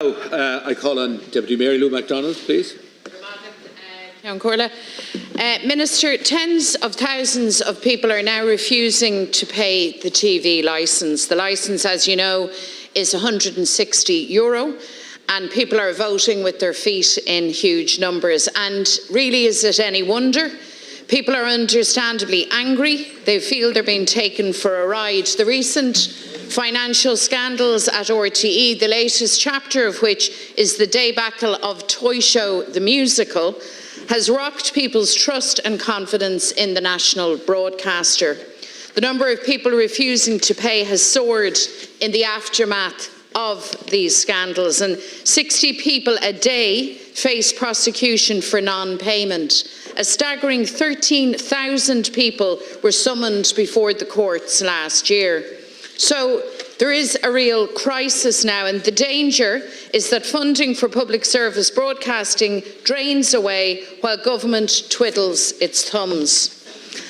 I call on Deputy Mary Lou MacDonald, please. Minister, tens of thousands of people are now refusing to pay the TV licence. The licence, as you know, is €160, and people are voting with their feet in huge numbers. And really, is it any wonder? People are understandably angry. They feel they're being taken for a ride. The recent financial scandals at RTE, the latest chapter of which is the debacle of Toy Show the musical, has rocked people's trust and confidence in the national broadcaster. The number of people refusing to pay has soared in the aftermath of these scandals, and 60 people a day face prosecution for non-payment. A staggering 13,000 people were summoned before the courts last year. So there is a real crisis now, and the danger is that funding for public service broadcasting drains away while government twiddles its thumbs.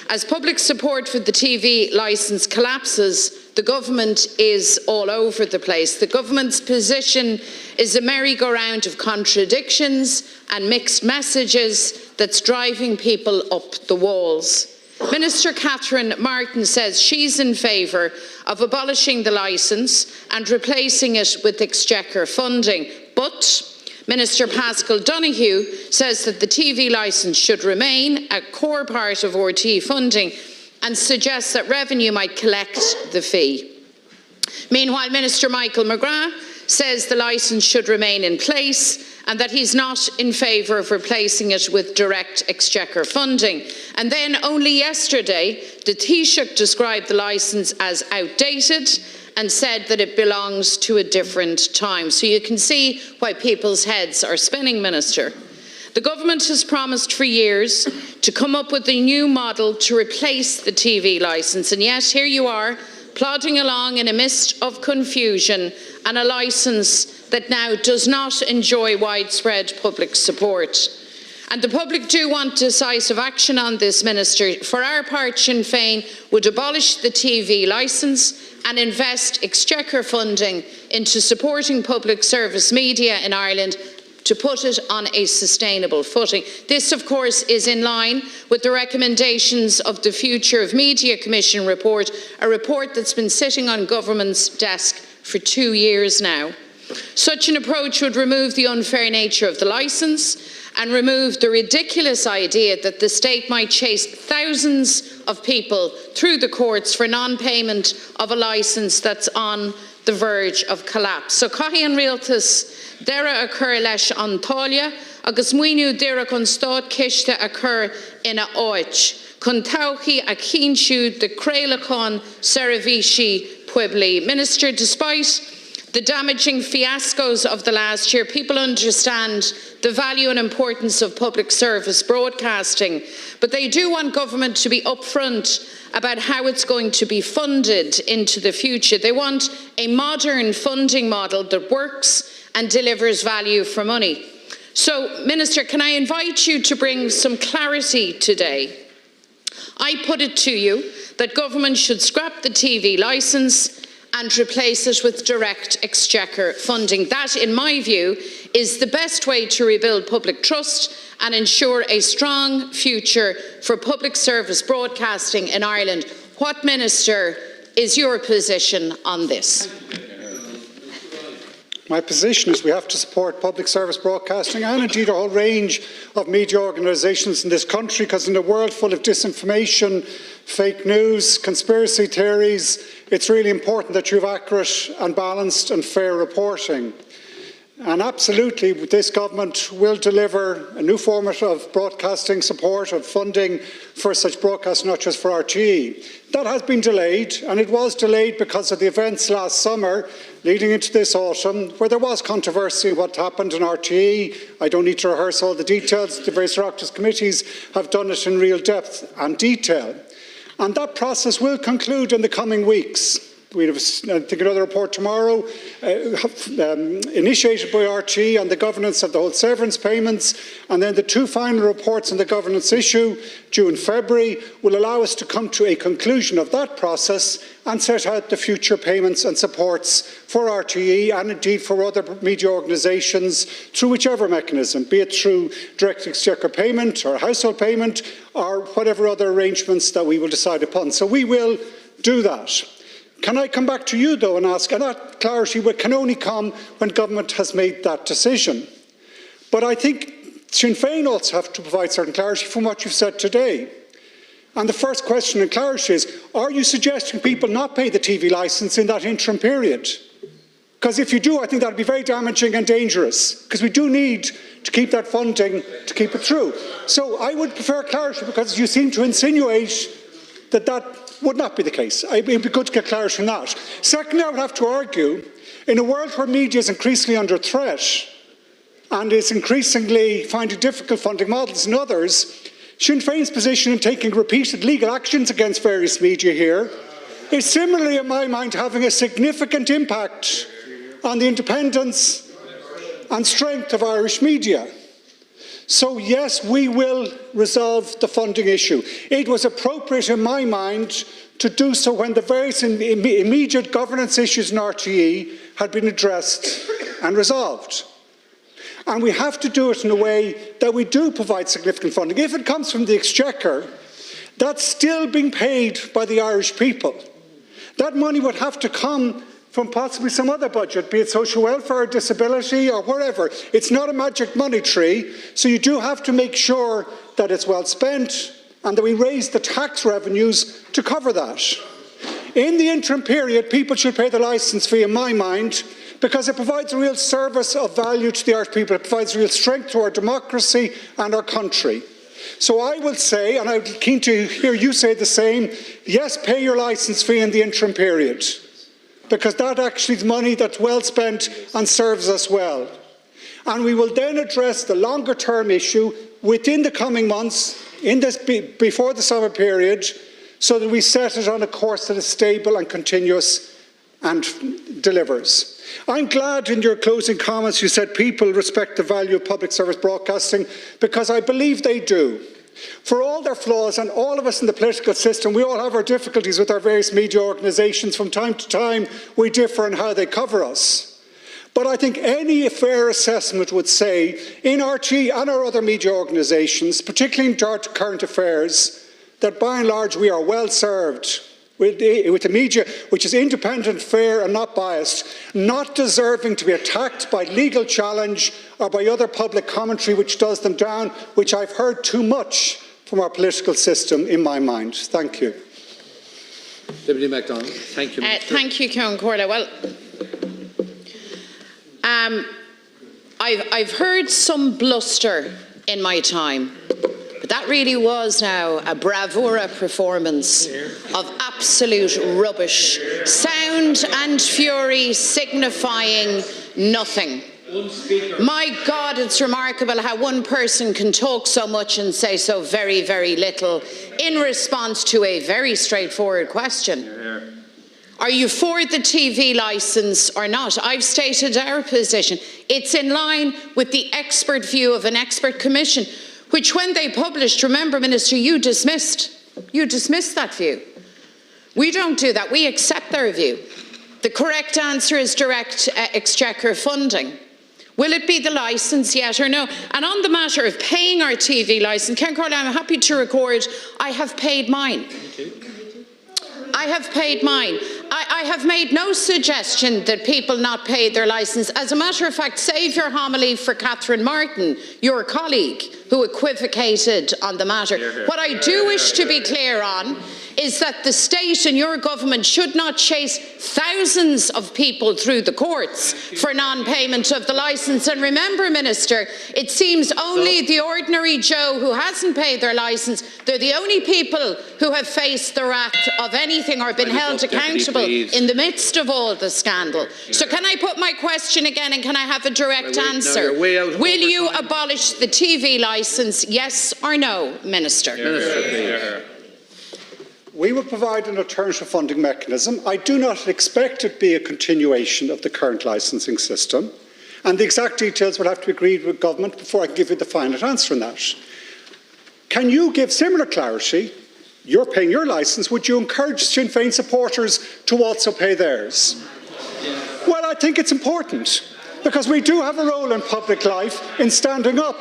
As public support for the TV licence collapses, the government is all over the place. The government's position is a merry-go-round of contradictions and mixed messages that's driving people up the walls. Minister Catherine Martin says she's in favour of abolishing the licence and replacing it with exchequer funding. But Minister Paschal Donoghue says that the TV licence should remain a core part of RTE funding and suggests that revenue might collect the fee. Meanwhile, Minister Michael McGrath says the licence should remain in place and that he's not in favour of replacing it with direct exchequer funding. And then only yesterday, the Taoiseach described the licence as outdated and said that it belongs to a different time. So you can see why people's heads are spinning, Minister. The government has promised for years to come up with a new model to replace the TV licence, and yet here you are, plodding along in a mist of confusion and a licence that now does not enjoy widespread public support. And the public do want decisive action on this, Minister. For our part, Sinn Féin would abolish the TV licence and invest exchequer funding into supporting public service media in Ireland to put it on a sustainable footing. This, of course, is in line with the recommendations of the Future of Media Commission report, a report that's been sitting on government's desk for 2 years now. Such an approach would remove the unfair nature of the licence and remove the ridiculous idea that the state might chase thousands of people through the courts for non-payment of a licence that's on the verge of collapse. So caithfidh an rialtas deireadh a chur leis an táille, agus muoinú deireadh an stáit ciste a chur ina áit, chun todhchaí a chin siúd de créalacháin Seravishi Puebli. Minister, despite the damaging fiascos of the last year, people understand the value and importance of public service broadcasting, but they do want government to be upfront about how it's going to be funded into the future. They want a modern funding model that works and delivers value for money. So, Minister, can I invite you to bring some clarity today? I put it to you that government should scrap the TV licence and replace it with direct exchequer funding. That, in my view, is the best way to rebuild public trust and ensure a strong future for public service broadcasting in Ireland. What, Minister, is your position on this? My position is we have to support public service broadcasting and indeed a whole range of media organisations in this country, because in a world full of disinformation, fake news, conspiracy theories, it's really important that you have accurate and balanced and fair reporting. And absolutely, this government will deliver a new format of broadcasting support, of funding for such broadcasts, not just for RTE. That has been delayed, and it was delayed because of the events last summer leading into this autumn, where there was controversy in what happened in RTE. I don't need to rehearse all the details. The various Oireachtas committees have done it in real depth and detail. And that process will conclude in the coming weeks. We have, I think, another report tomorrow, initiated by RTE on the governance of the whole severance payments, and then the 2 final reports on the governance issue due in February will allow us to come to a conclusion of that process and set out the future payments and supports for RTE and indeed for other media organisations through whichever mechanism, be it through direct exchequer payment or household payment or whatever other arrangements that we will decide upon. So we will do that. Can I come back to you, though, and ask, and that clarity can only come when government has made that decision. But I think Sinn Féin also have to provide certain clarity from what you've said today. And the first question in clarity is, are you suggesting people not pay the TV licence in that interim period? Because if you do, I think that would be very damaging and dangerous, because we do need to keep that funding to keep it through. So I would prefer clarity, because you seem to insinuate that that would not be the case. It would be good to get clarity on that. Secondly, I would have to argue, in a world where media is increasingly under threat and is increasingly finding difficult funding models and others, Sinn Féin's position in taking repeated legal actions against various media here is similarly, in my mind, having a significant impact on the independence and strength of Irish media. So yes, we will resolve the funding issue. It was appropriate in my mind to do so when the various immediate governance issues in RTE had been addressed and resolved. And we have to do it in a way that we do provide significant funding. If it comes from the Exchequer, that's still being paid by the Irish people. That money would have to come from possibly some other budget, be it social welfare, disability, or wherever. It's not a magic money tree, so you do have to make sure that it's well spent and that we raise the tax revenues to cover that. In the interim period, people should pay the licence fee, in my mind, because it provides a real service of value to the Irish people. It provides real strength to our democracy and our country. So I will say, and I'm keen to hear you say the same, yes, pay your licence fee in the interim period, because that actually is money that's well spent and serves us well. And we will then address the longer term issue within the coming months, before the summer period, so that we set it on a course that is stable and continuous and delivers. I'm glad in your closing comments you said people respect the value of public service broadcasting, because I believe they do. For all their flaws, and all of us in the political system, we all have our difficulties with our various media organisations. From time to time, we differ in how they cover us. But I think any fair assessment would say, in RTE and our other media organisations, particularly in current affairs, that by and large we are well served with a media which is independent, fair and not biased, not deserving to be attacked by legal challenge or by other public commentary which does them down, which I've heard too much from our political system, in my mind. Thank you. Deputy MacDonald. Thank you, Minister. Thank you, Ciarán Corla. Well, I've heard some bluster in my time. But that really was now a bravura performance of absolute rubbish, sound and fury signifying nothing. My God, it's remarkable how one person can talk so much and say so very, very little in response to a very straightforward question. Are you for the TV licence or not? I've stated our position. It's in line with the expert view of an expert commission, which when they published, remember, Minister, you dismissed that view. We don't do that. We accept their view. The correct answer is direct exchequer funding. Will it be the licence, yes or no? And on the matter of paying our TV licence, Ciarán Corla, I'm happy to record I have paid mine. I have paid mine. I have made no suggestion that people not pay their licence. As a matter of fact, save your homily for Catherine Martin, your colleague, who equivocated on the matter. What I do wish to be clear on is that the state and your government should not chase thousands of people through the courts for non-payment of the licence. And remember, Minister, it seems only the ordinary Joe who hasn't paid their licence, they're the only people who have faced the wrath of anything or been held accountable in the midst of all the scandal. So can I put my question again, and can I have a direct answer? Will you abolish the TV licence, yes or no, Minister? Minister, please. we will provide an alternative funding mechanism. I do not expect it to be a continuation of the current licensing system, and the exact details will have to be agreed with government before I can give you the final answer on that. Can you give similar clarity? You're paying your licence. Would you encourage Sinn Féin supporters to also pay theirs? Well, I think it's important, because we do have a role in public life in standing up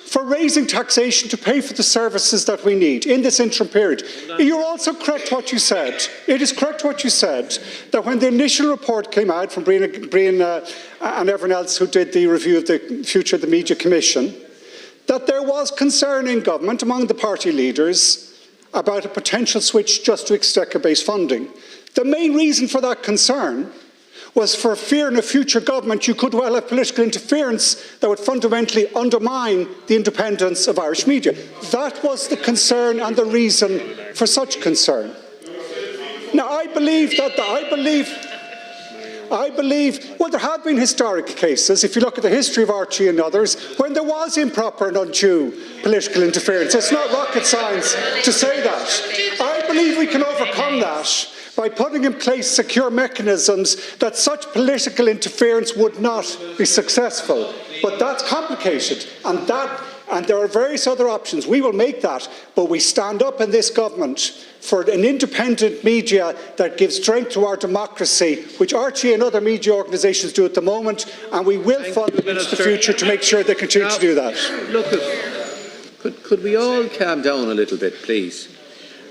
for raising taxation to pay for the services that we need in this interim period. You're also correct what you said. It is correct what you said, that when the initial report came out from Brian and everyone else who did the review of the future of the Media Commission, that there was concern in government among the party leaders about a potential switch just to exchequer-based funding. The main reason for that concern was for fear in a future government you could well have political interference that would fundamentally undermine the independence of Irish media. That was the concern and the reason for such concern. Now, I believe, well, there have been historic cases, if you look at the history of Archie and others, when there was improper and undue political interference. It's not rocket science to say that. I believe we can overcome that by putting in place secure mechanisms that such political interference would not be successful. But that's complicated, and there are various other options. We will make that, but we stand up in this government for an independent media that gives strength to our democracy, which Archie and other media organisations do at the moment, and we will fund them into the future to make sure they continue to do that. Look, could we all calm down a little bit, please?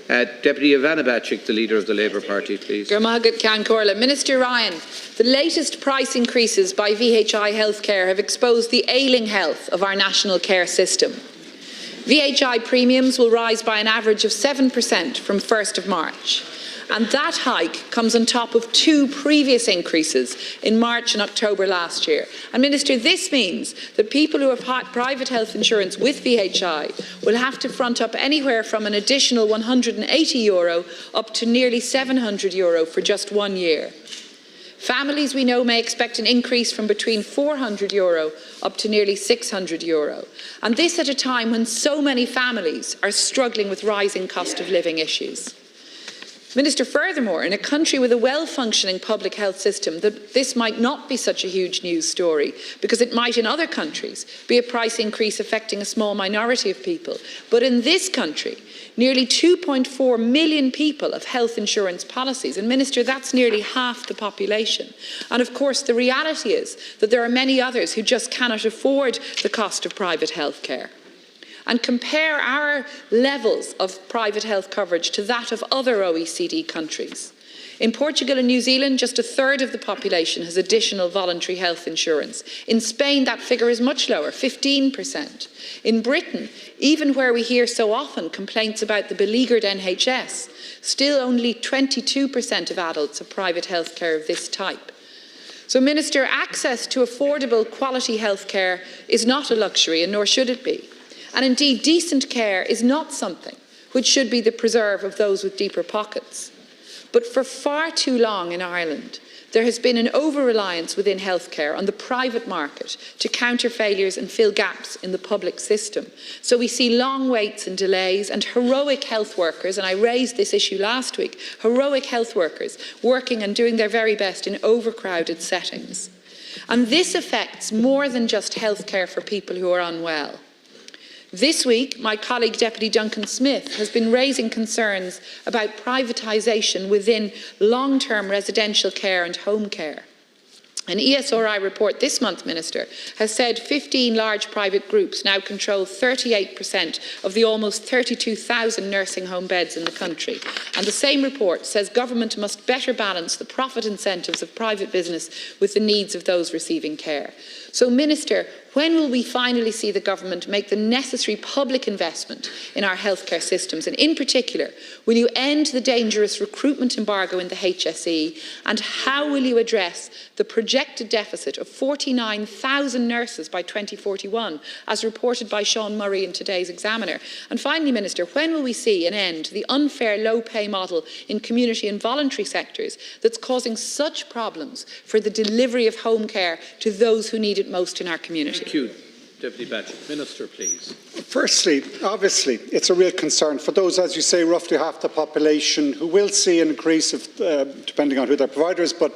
Deputy Ivana Bacik, the leader of the Labour Party, please. Minister Ryan, the latest price increases by VHI Healthcare have exposed the ailing health of our national care system. VHI premiums will rise by an average of 7% from 1st of March. And that hike comes on top of 2 previous increases in March and October last year. And Minister, this means that people who have private health insurance with VHI will have to front up anywhere from an additional €180 up to nearly €700 for just 1 year. Families, we know, may expect an increase from between €400 up to nearly €600. And this at a time when so many families are struggling with rising cost of living issues. Minister, furthermore, in a country with a well-functioning public health system, this might not be such a huge news story, because it might in other countries be a price increase affecting a small minority of people. But in this country, nearly 2.4 million people have health insurance policies. And Minister, that's nearly half the population. And of course, the reality is that there are many others who just cannot afford the cost of private health care. And compare our levels of private health coverage to that of other OECD countries. In Portugal and New Zealand, just a third of the population has additional voluntary health insurance. In Spain, that figure is much lower, 15%. In Britain, even where we hear so often complaints about the beleaguered NHS, still only 22% of adults have private health care of this type. So, Minister, access to affordable, quality health care is not a luxury, and nor should it be. And indeed, decent care is not something which should be the preserve of those with deeper pockets. But for far too long in Ireland, there has been an over-reliance within healthcare on the private market to counter failures and fill gaps in the public system. So we see long waits and delays, and heroic health workers, and I raised this issue last week, heroic health workers working and doing their very best in overcrowded settings. And this affects more than just healthcare for people who are unwell. This week, my colleague Deputy Duncan Smith has been raising concerns about privatisation within long-term residential care and home care. An ESRI report this month, Minister, has said 15 large private groups now control 38% of the almost 32,000 nursing home beds in the country. And the same report says government must better balance the profit incentives of private business with the needs of those receiving care. So, Minister, when will we finally see the government make the necessary public investment in our healthcare systems? And in particular, will you end the dangerous recruitment embargo in the HSE? And how will you address the projected deficit of 49,000 nurses by 2041, as reported by Sean Murray in today's Examiner? And finally, Minister, when will we see an end to the unfair low-pay model in community and voluntary sectors that's causing such problems for the delivery of home care to those who need it most in our community? Thank you, Deputy Badger. Minister, please. Firstly, obviously, it's a real concern for those, as you say, roughly half the population who will see an increase, depending on who their provider is, but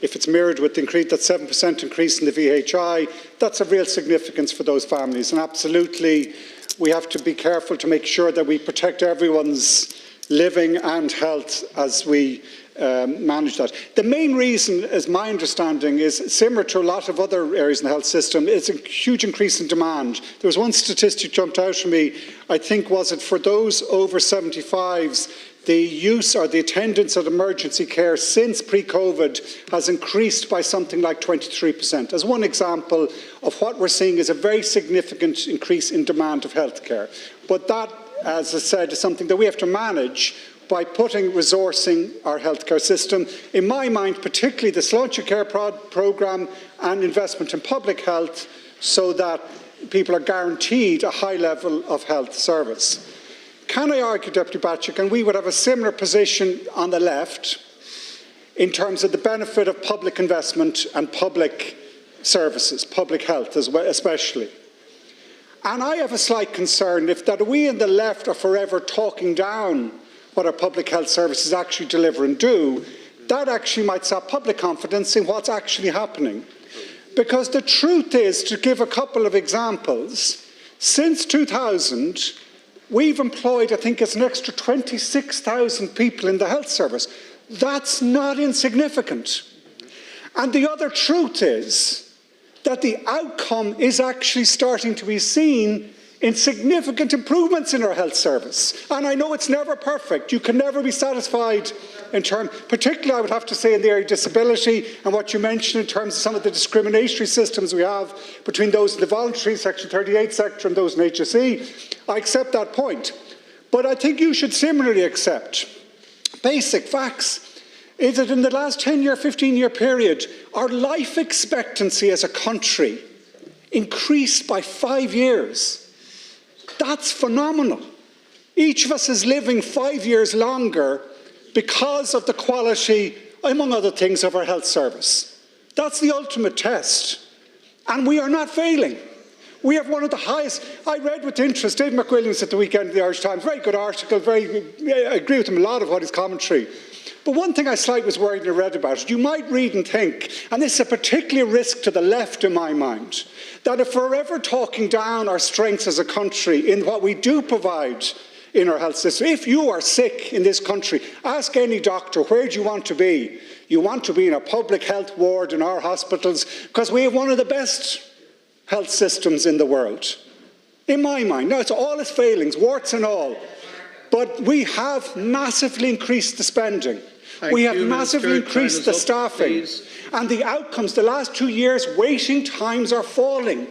if it's mirrored with the increase, that 7% increase in the VHI, that's of real significance for those families. And absolutely, we have to be careful to make sure that we protect everyone's living and health as we manage that. The main reason, as my understanding, is similar to a lot of other areas in the health system. It's a huge increase in demand. There was one statistic jumped out at me, I think, was it for those over 75s, the use or the attendance at emergency care since pre-COVID has increased by something like 23%. As one example of what we're seeing is a very significant increase in demand of healthcare. But that, as I said, is something that we have to manage by resourcing our healthcare system. In my mind, particularly the Sláinte Care programme and investment in public health so that people are guaranteed a high level of health service. Can I argue, Deputy Batchik, and we would have a similar position on the left in terms of the benefit of public investment and public services, public health as well, especially. And I have a slight concern that we in the left are forever talking down what our public health services actually deliver and do. That actually might sap public confidence in what's actually happening. Because the truth is, to give a couple of examples, since 2000, we've employed, I think it's an extra 26,000 people in the health service. That's not insignificant. And the other truth is that the outcome is actually starting to be seen in significant improvements in our health service. And I know it's never perfect. You can never be satisfied in terms, particularly I would have to say in the area of disability and what you mentioned in terms of some of the discriminatory systems we have between those in the voluntary Section 38 sector and those in HSE. I accept that point. But I think you should similarly accept basic facts. Is that in the last 10-year, 15-year period, our life expectancy as a country increased by 5 years. That's phenomenal. Each of us is living 5 years longer because of the quality, among other things, of our health service. That's the ultimate test. And we are not failing. We have one of the highest. I read with interest David McWilliams at the weekend in the Irish Times. Very good article. I agree with him a lot of what his commentary. But one thing I slightly was worried when I read about it, you might read and think, and this is a particular risk to the left in my mind, that if we're ever talking down our strengths as a country in what we do provide in our health system, if you are sick in this country, ask any doctor, where do you want to be? You want to be in a public health ward in our hospitals because we have one of the best health systems in the world. In my mind, now it's all its failings, warts and all, but we have massively increased the spending. We have massively increased the staffing. And the outcomes, the last 2 years, waiting times are falling.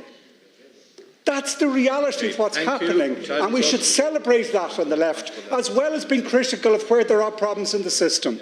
That's the reality of what's happening. And we should celebrate that on the left, as well as being critical of where there are problems in the system.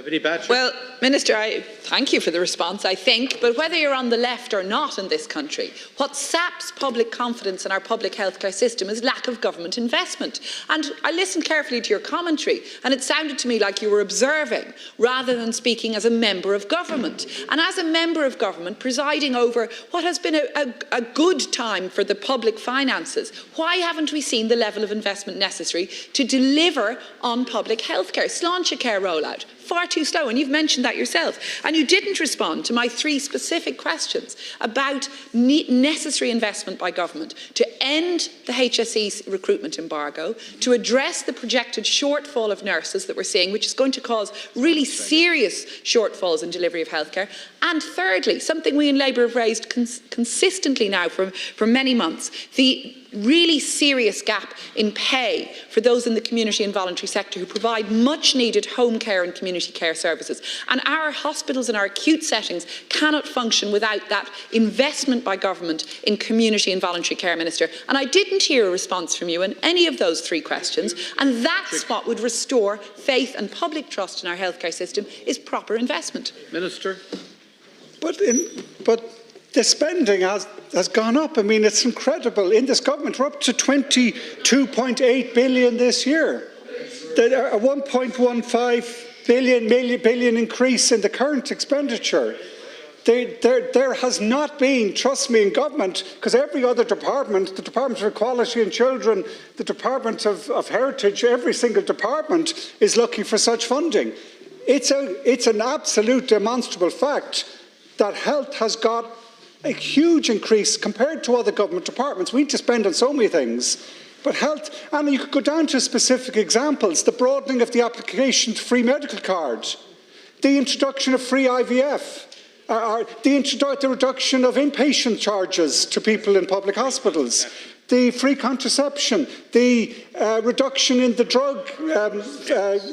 Well, Minister, I thank you for the response, I think. But whether you're on the left or not in this country, what saps public confidence in our public healthcare system is lack of government investment. And I listened carefully to your commentary, and it sounded to me like you were observing rather than speaking as a member of government. And as a member of government, presiding over what has been a good time for the public finances, why haven't we seen the level of investment necessary to deliver on public healthcare? Sláinte Care rollout, far too slow, and you've mentioned that yourself. And you didn't respond to my 3 specific questions about necessary investment by government to end the HSE recruitment embargo, to address the projected shortfall of nurses that we're seeing, which is going to cause really serious shortfalls in delivery of healthcare, and thirdly, something we in Labour have raised consistently now for many months, the really serious gap in pay for those in the community and voluntary sector who provide much needed home care and community care services. And our hospitals and our acute settings cannot function without that investment by government in community and voluntary care, Minister. And I didn't hear a response from you on any of those 3 questions, and that's what would restore faith and public trust in our healthcare system, is proper investment. Minister. But the spending has gone up. I mean, it's incredible. In this government, we're up to 22.8 billion this year. A 1.15 billion increase in the current expenditure. There has not been, trust me, in government, because every other department, the Department of Equality and Children, the Department of Heritage, every single department is looking for such funding. It's an absolute demonstrable fact that health has got a huge increase compared to other government departments. We need to spend on so many things. But health, and you could go down to specific examples, the broadening of the application to free medical cards, the introduction of free IVF, the reduction of inpatient charges to people in public hospitals, the free contraception, the reduction in the drug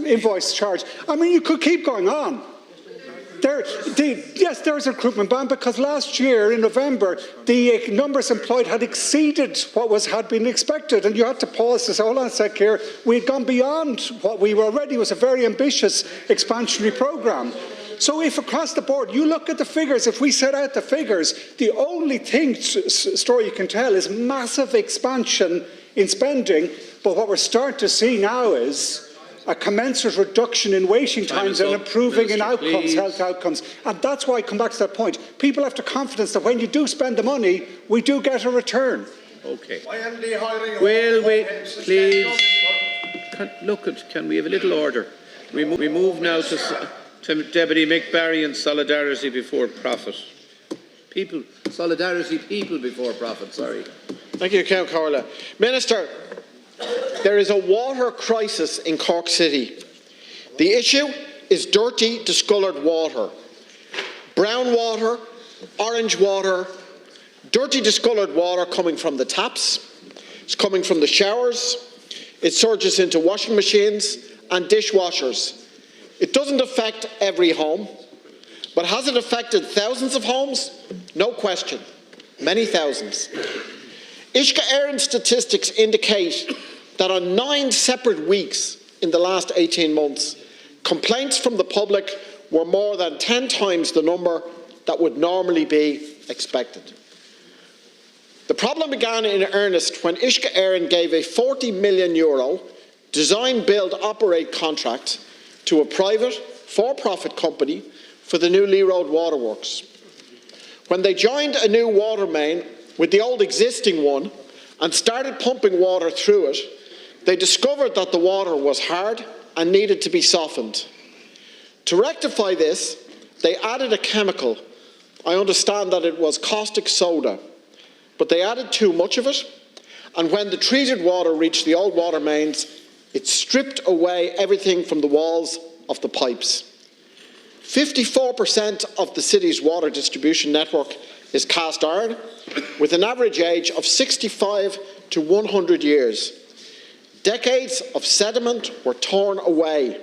invoice charge. I mean, you could keep going on. Yes, there is a recruitment ban because last year in November the numbers employed had exceeded what had been expected, and you had to pause to say, hold on a sec here, we had gone beyond what we were already was a very ambitious expansionary programme. So if across the board you look at the figures, if we set out the figures, the only story you can tell is massive expansion in spending, but what we're starting to see now is a commensurate reduction in waiting times and improving in outcomes, health outcomes. And that's why I come back to that point. People have the confidence that when you do spend the money, we do get a return. Okay. Well, wait, please. Can we have a little order? We move now to Deputy Mick Barry and solidarity before profit. Solidarity people before profit, sorry. Thank you, Count Corla. Minister, there is a water crisis in Cork City. The issue is dirty, discoloured water. Brown water, orange water, dirty, discoloured water coming from the taps. It's coming from the showers. It surges into washing machines and dishwashers. It doesn't affect every home, but has it affected thousands of homes? No question. Many thousands. Uisce Éireann statistics indicate that on 9 separate weeks in the last 18 months, complaints from the public were more than 10 times the number that would normally be expected. The problem began in earnest when Uisce Éireann gave a €40 million design, build, operate contract to a private, for-profit company for the new Lee Road Waterworks. When they joined a new water main with the old existing one and started pumping water through it, they discovered that the water was hard and needed to be softened. To rectify this, they added a chemical. I understand that it was caustic soda, but they added too much of it, and when the treated water reached the old water mains, it stripped away everything from the walls of the pipes. 54% of the city's water distribution network is cast iron, with an average age of 65 to 100 years. Decades of sediment were torn away.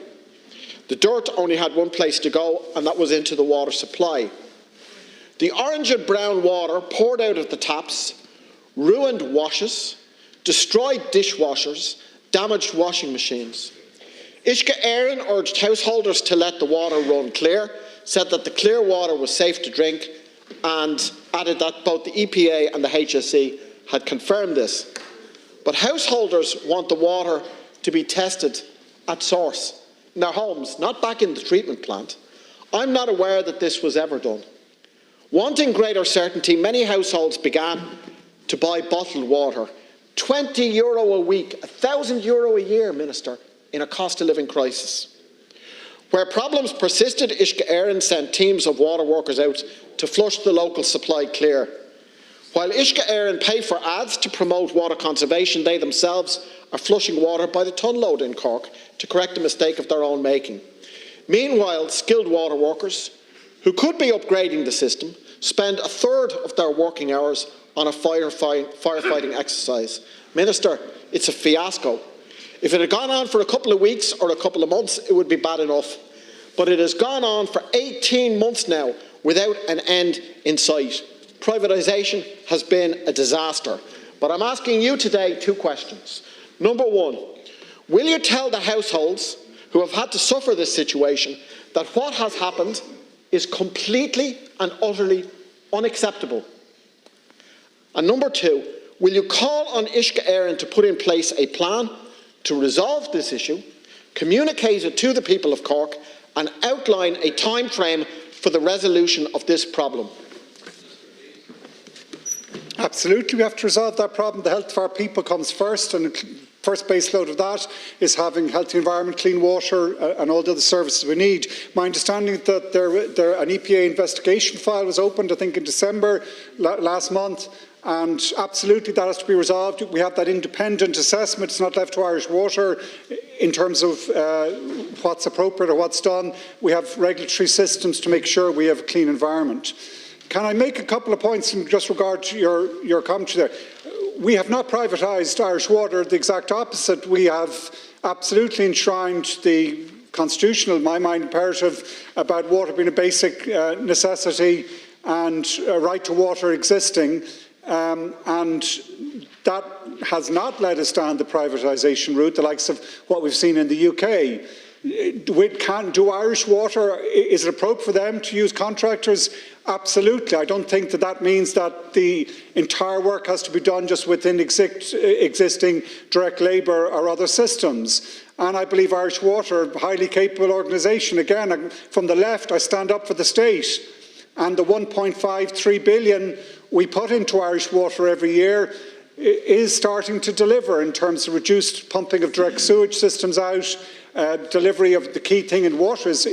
The dirt only had one place to go, and that was into the water supply. The orange and brown water poured out of the taps ruined washes, destroyed dishwashers, damaged washing machines. Uisce Éireann urged householders to let the water run clear, said that the clear water was safe to drink, and added that both the EPA and the HSE had confirmed this. But householders want the water to be tested at source, in their homes, not back in the treatment plant. I'm not aware that this was ever done. Wanting greater certainty, many households began to buy bottled water. €20 a week, €1,000 a year, Minister, in a cost of living crisis. Where problems persisted, Uisce Éireann sent teams of water workers out to flush the local supply clear. While Uisce Éireann pay for ads to promote water conservation, they themselves are flushing water by the tonload in Cork to correct a mistake of their own making. Meanwhile, skilled water workers, who could be upgrading the system, spend a third of their working hours on a firefighting exercise. Minister, it's a fiasco. If it had gone on for a couple of weeks or a couple of months, it would be bad enough. But it has gone on for 18 months now without an end in sight. Privatisation has been a disaster. But I'm asking you today 2 questions. Number 1, will you tell the households who have had to suffer this situation that what has happened is completely and utterly unacceptable? And number 2, will you call on Uisce Éireann to put in place a plan to resolve this issue, communicate it to the people of Cork, and outline a time frame for the resolution of this problem? Absolutely, we have to resolve that problem. The health of our people comes first, and the first base load of that is having healthy environment, clean water, and all the other services we need. My understanding is that an EPA investigation file was opened, I think, in December last month, and absolutely that has to be resolved. We have that independent assessment. It's not left to Irish Water in terms of what's appropriate or what's done. We have regulatory systems to make sure we have a clean environment. Can I make a couple of points in just regard to your commentary there? We have not privatised Irish Water, the exact opposite. We have absolutely enshrined the constitutional, in my mind, imperative about water being a basic necessity and a right to water existing, and that has not led us down the privatisation route, the likes of what we've seen in the UK. Do Irish Water, is it appropriate for them to use contractors? Absolutely. I don't think that means that the entire work has to be done just within existing direct labour or other systems. And I believe Irish Water, a highly capable organisation. Again, from the left, I stand up for the state. And the 1.53 billion we put into Irish Water every year is starting to deliver in terms of reduced pumping of direct sewage systems out, delivery of the key thing in water is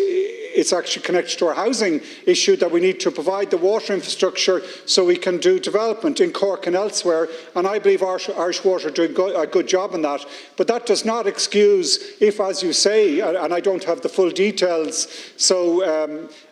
it's actually connected to our housing issue, that we need to provide the water infrastructure so we can do development in Cork and elsewhere, and I believe Irish Water are doing a good job in that. But that does not excuse if, as you say, and I don't have the full details, so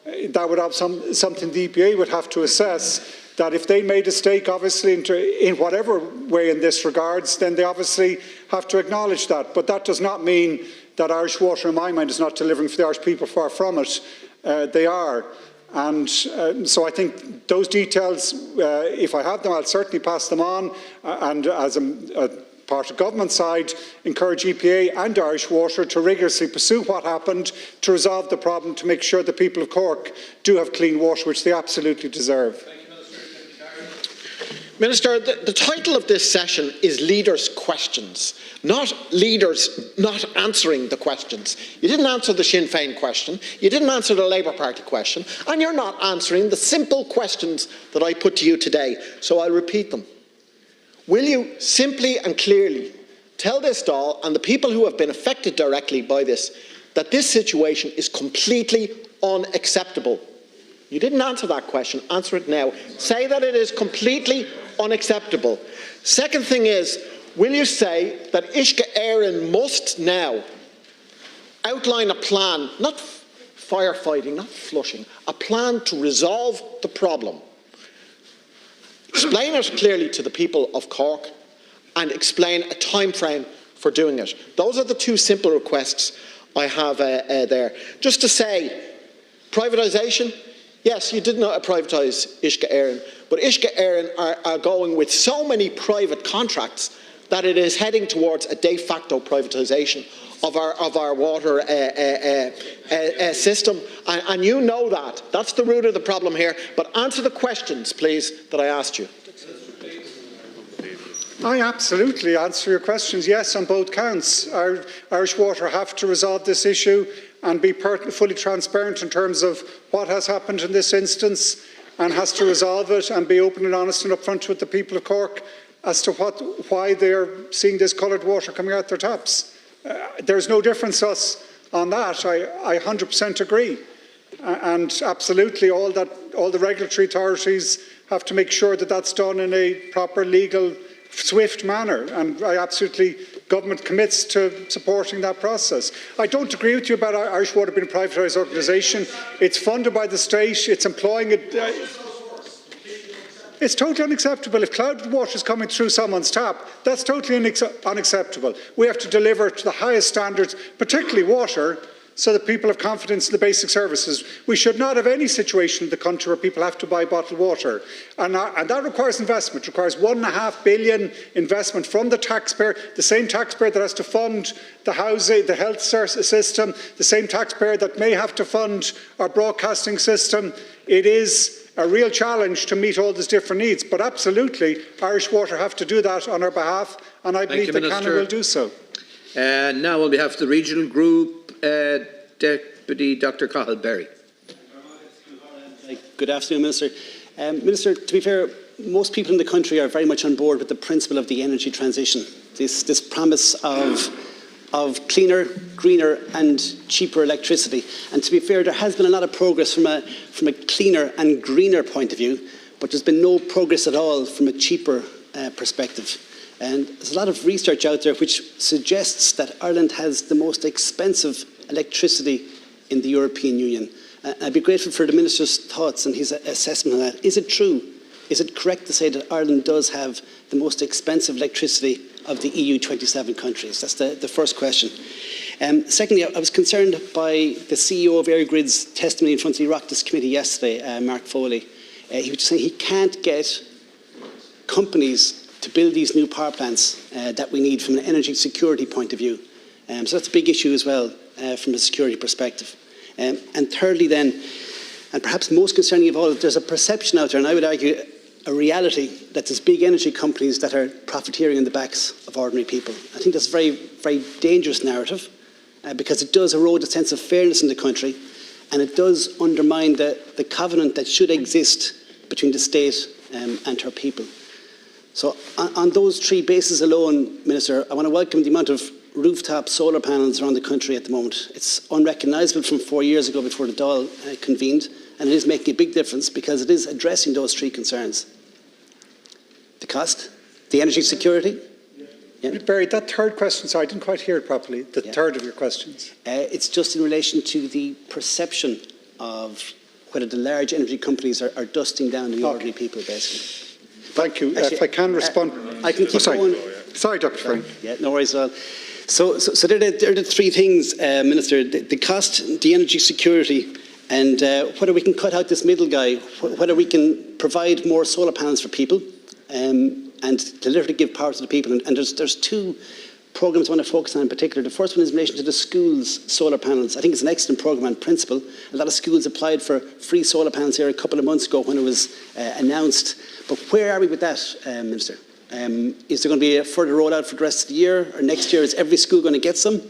that would have something the EPA would have to assess, that if they made a mistake, obviously, in whatever way in this regards, then they obviously have to acknowledge that. But that does not mean that Irish Water, in my mind, is not delivering for the Irish people. Far from it. They are. And so I think those details, if I have them, I'll certainly pass them on. And as a part of government side, encourage EPA and Irish Water to rigorously pursue what happened, to resolve the problem, to make sure the people of Cork do have clean water, which they absolutely deserve. Minister, the title of this session is Leaders' Questions, not leaders not answering the questions. You didn't answer the Sinn Féin question, you didn't answer the Labour Party question, and you're not answering the simple questions that I put to you today, so I'll repeat them. Will you simply and clearly tell this Dáil and the people who have been affected directly by this that this situation is completely unacceptable? You didn't answer that question. Answer it now. Say that it is completely unacceptable. Second thing is, will you say that Uisce Éireann must now outline a plan, not firefighting, not flushing, a plan to resolve the problem? Explain it clearly to the people of Cork and explain a time frame for doing it. Those are the two simple requests I have there. Just to say, privatisation. Yes, you did not privatise Uisce Éireann, but Uisce Éireann are going with so many private contracts that it is heading towards a de facto privatisation of our water system, and you know that. That's the root of the problem here. But answer the questions, please, that I asked you. I absolutely answer your questions, yes, on both counts. Irish Water have to resolve this issue and be fully transparent in terms of what has happened in this instance, and has to resolve it and be open and honest and upfront with the people of Cork as to why they are seeing this coloured water coming out their taps. There's no difference to us on that. I 100% agree. And absolutely all the regulatory authorities have to make sure that that's done in a proper, legal, swift manner, and government commits to supporting that process. I don't agree with you about Irish Water being a privatised organisation. It's funded by the state, it's employing it. It's totally unacceptable. If clouded water is coming through someone's tap, that's totally unacceptable. We have to deliver to the highest standards, particularly water, so that people have confidence in the basic services. We should not have any situation in the country where people have to buy bottled water. And that requires investment. It requires £1.5 billion investment from the taxpayer, the same taxpayer that has to fund the housing, the health system, the same taxpayer that may have to fund our broadcasting system. It is a real challenge to meet all these different needs. But absolutely, Irish Water have to do that on our behalf, and I believe they can and will do so. Now, on behalf of the regional group, Deputy Dr. Cathal Berry. Good afternoon, Minister. Minister, to be fair, most people in the country are very much on board with the principle of the energy transition. This promise of cleaner, greener and cheaper electricity. And to be fair, there has been a lot of progress from a cleaner and greener point of view, but there's been no progress at all from a cheaper perspective. And there's a lot of research out there which suggests that Ireland has the most expensive electricity in the European Union. I'd be grateful for the Minister's thoughts and his assessment on that. Is it true? Is it correct to say that Ireland does have the most expensive electricity of the EU 27 countries? That's the first question. Secondly, I was concerned by the CEO of Airgrid's testimony in front of the Oireachtas Committee yesterday, Mark Foley. He was saying he can't get companies to build these new power plants that we need from an energy security point of view. So that's a big issue as well from a security perspective. And thirdly then, and perhaps most concerning of all, there's a perception out there, and I would argue a reality, that there's big energy companies that are profiteering on the backs of ordinary people. I think that's a very, very dangerous narrative because it does erode a sense of fairness in the country, and it does undermine the covenant that should exist between the state and her people. So on those three bases alone, Minister, I want to welcome the amount of rooftop solar panels around the country at the moment. It's unrecognisable from 4 years ago before the Dáil convened, and it is making a big difference because it is addressing those three concerns. The cost, the energy security. Yeah. Barry, that third question, sorry, I didn't quite hear it properly, the third of your questions. It's just in relation to the perception of whether the large energy companies are dusting down the ordinary people, basically. Thank you. If I can respond. I can keep going. Sorry, Dr. Frank. Yeah, no worries at all. So they're the three things, Minister, the cost, the energy security, and whether we can cut out this middle guy, whether we can provide more solar panels for people and to literally give power to the people. And there's two programmes I want to focus on in particular. The first one is in relation to the schools' solar panels. I think it's an excellent programme on principle. A lot of schools applied for free solar panels here a couple of months ago when it was announced. But where are we with that, Minister? Is there going to be a further rollout for the rest of the year or next year? Is every school going to get some?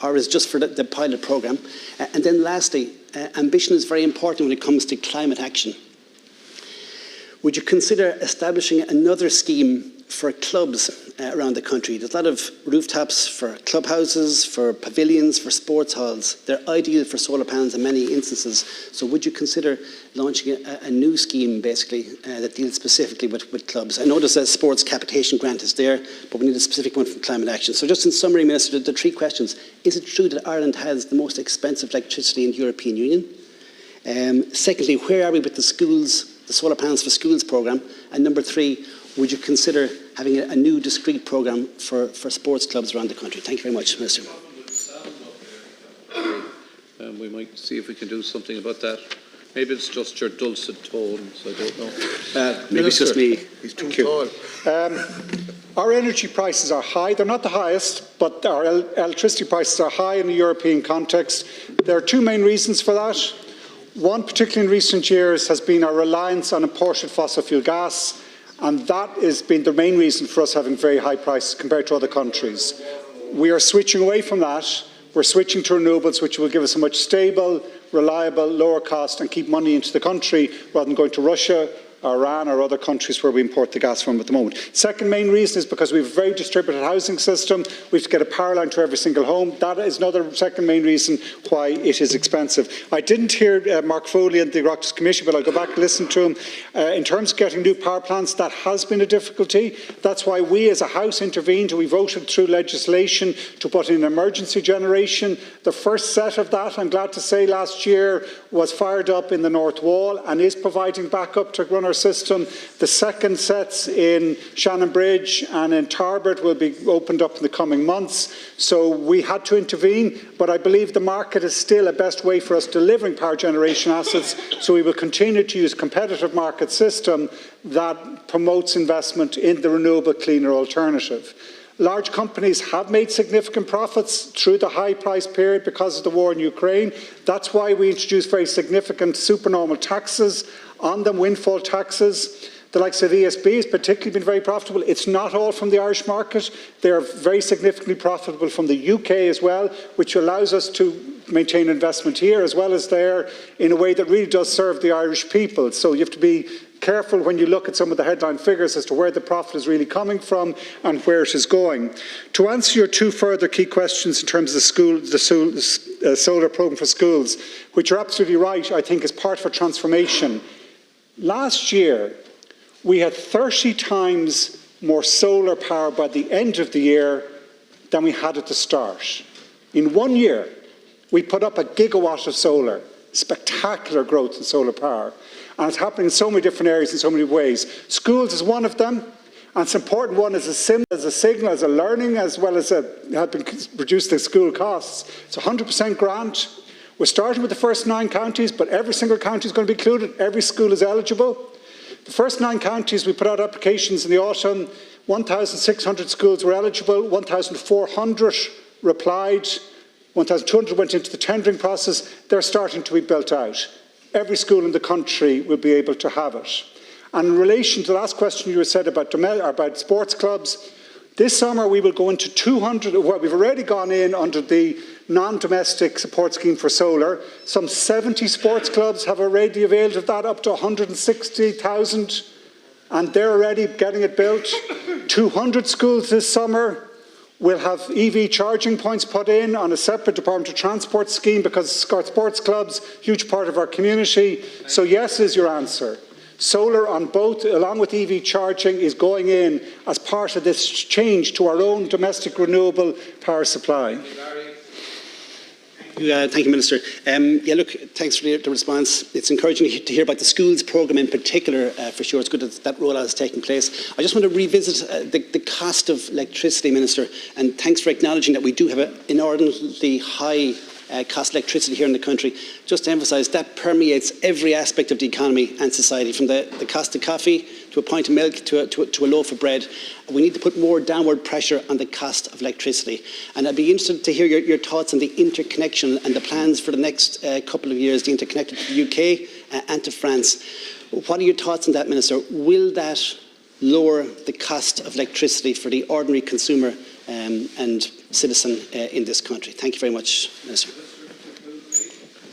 Or is it just for the pilot programme? And then lastly, ambition is very important when it comes to climate action. Would you consider establishing another scheme for clubs around the country? There's a lot of rooftops for clubhouses, for pavilions, for sports halls. They're ideal for solar panels in many instances. So would you consider launching a new scheme, basically, that deals specifically with clubs? I know there's a sports capitation grant is there, but we need a specific one for climate action. So just in summary, Minister, the three questions. Is it true that Ireland has the most expensive electricity in the European Union? Secondly, where are we with the schools, the solar panels for schools programme? And number three, would you consider having a new discrete programme for sports clubs around the country? Thank you very much, Minister. We might see if we can do something about that. Maybe it's just your dulcet tones, I don't know. Maybe it's just me. He's too tall. Our energy prices are high. They're not the highest, but our electricity prices are high in the European context. There are two main reasons for that. One, particularly in recent years, has been our reliance on imported fossil fuel gas, and that has been the main reason for us having very high prices compared to other countries. We are switching away from that. We're switching to renewables, which will give us a much stable, reliable, lower cost and keep money into the country rather than going to Russia, Iran or other countries where we import the gas from at the moment. Second main reason is because we have a very distributed housing system. We have to get a power line to every single home. That is another second main reason why it is expensive. I didn't hear Mark Foley and the Oireachtas Commission, but I'll go back and listen to him. In terms of getting new power plants, that has been a difficulty. That's why we as a House intervened. We voted through legislation to put in emergency generation. The first set of that, I'm glad to say, last year was fired up in the North Wall and is providing backup to run our system. The second sets in Shannon Bridge and in Tarbert will be opened up in the coming months. So we had to intervene, but I believe the market is still a best way for us delivering power generation assets. So we will continue to use a competitive market system that promotes investment in the renewable, cleaner alternative. Large companies have made significant profits through the high price period because of the war in Ukraine. That's why we introduced very significant supernormal taxes on them, windfall taxes. The likes of ESB has particularly been very profitable. It's not all from the Irish market. They are very significantly profitable from the UK as well, which allows us to maintain investment here as well as there in a way that really does serve the Irish people. So you have to be careful when you look at some of the headline figures as to where the profit is really coming from and where it is going. To answer your two further key questions in terms of the solar programme for schools, which are absolutely right, I think is part of a transformation. Last year, we had 30 times more solar power by the end of the year than we had at the start. In 1 year, we put up 1 gigawatt of solar. Spectacular growth in solar power. And it's happening in so many different areas in so many ways. Schools is one of them. And it's an important one as a signal, as a learning, as well as helping reduce the school costs. It's 100% grant. We're starting with the first 9 counties, but every single county is going to be included. Every school is eligible. The first 9 counties, we put out applications in the autumn. 1,600 schools were eligible. 1,400 replied. 1,200 went into the tendering process. They're starting to be built out. Every school in the country will be able to have it. And in relation to the last question you said about sports clubs, this summer we will go into 200, well, we've already gone in under the non-domestic support scheme for solar. Some 70 sports clubs have already availed of that, up to 160,000, and they're already getting it built. 200 schools this summer will have EV charging points put in on a separate Department of Transport scheme because sports clubs, huge part of our community. So yes is your answer. Solar on both, along with EV charging, is going in as part of this change to our own domestic renewable power supply. Thank you, Minister. Look, thanks for the response. It's encouraging to hear about the schools programme in particular, for sure. It's good that that rollout is taking place. I just want to revisit the cost of electricity, Minister, and thanks for acknowledging that we do have an inordinately high cost of electricity here in the country. Just to emphasise, that permeates every aspect of the economy and society, from the cost of coffee to a pint of milk to a loaf of bread. We need to put more downward pressure on the cost of electricity. And I'd be interested to hear your thoughts on the interconnection and the plans for the next couple of years, the interconnected to the UK and to France. What are your thoughts on that, Minister? Will that lower the cost of electricity for the ordinary consumer and citizen in this country? Thank you very much, Minister.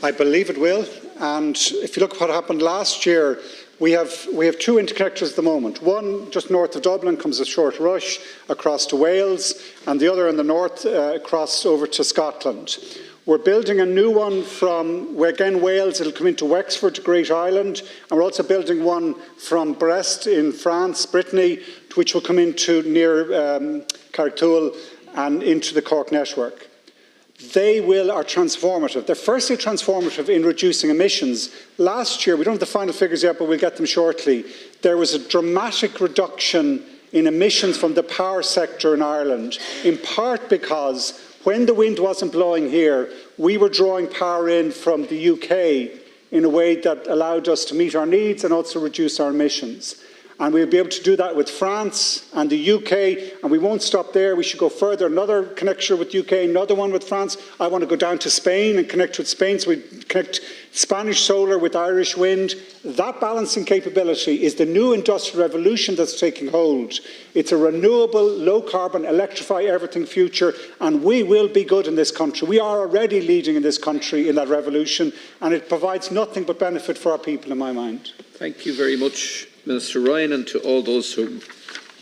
I believe it will. And if you look at what happened last year, we have 2 interconnectors at the moment. One just north of Dublin comes a short rush across to Wales, and the other in the north across over to Scotland. We're building a new one from, again, Wales. It'll come into Wexford to Great Island. And we're also building one from Brest in France, Brittany, which will come into near Carrigtwohill and into the Cork network. They are transformative. They're firstly transformative in reducing emissions. Last year, we don't have the final figures yet, but we'll get them shortly, there was a dramatic reduction in emissions from the power sector in Ireland, in part because when the wind wasn't blowing here, we were drawing power in from the UK in a way that allowed us to meet our needs and also reduce our emissions. And we'll be able to do that with France and the UK, and we won't stop there. We should go further. Another connection with the UK, another one with France. I want to go down to Spain and connect with Spain, so we connect Spanish solar with Irish wind. That balancing capability is the new industrial revolution that's taking hold. It's a renewable, low-carbon, electrify everything future, and we will be good in this country. We are already leading in this country in that revolution, and it provides nothing but benefit for our people, in my mind. Thank you very much, Minister Ryan, and to all those who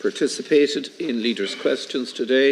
participated in Leaders' Questions today.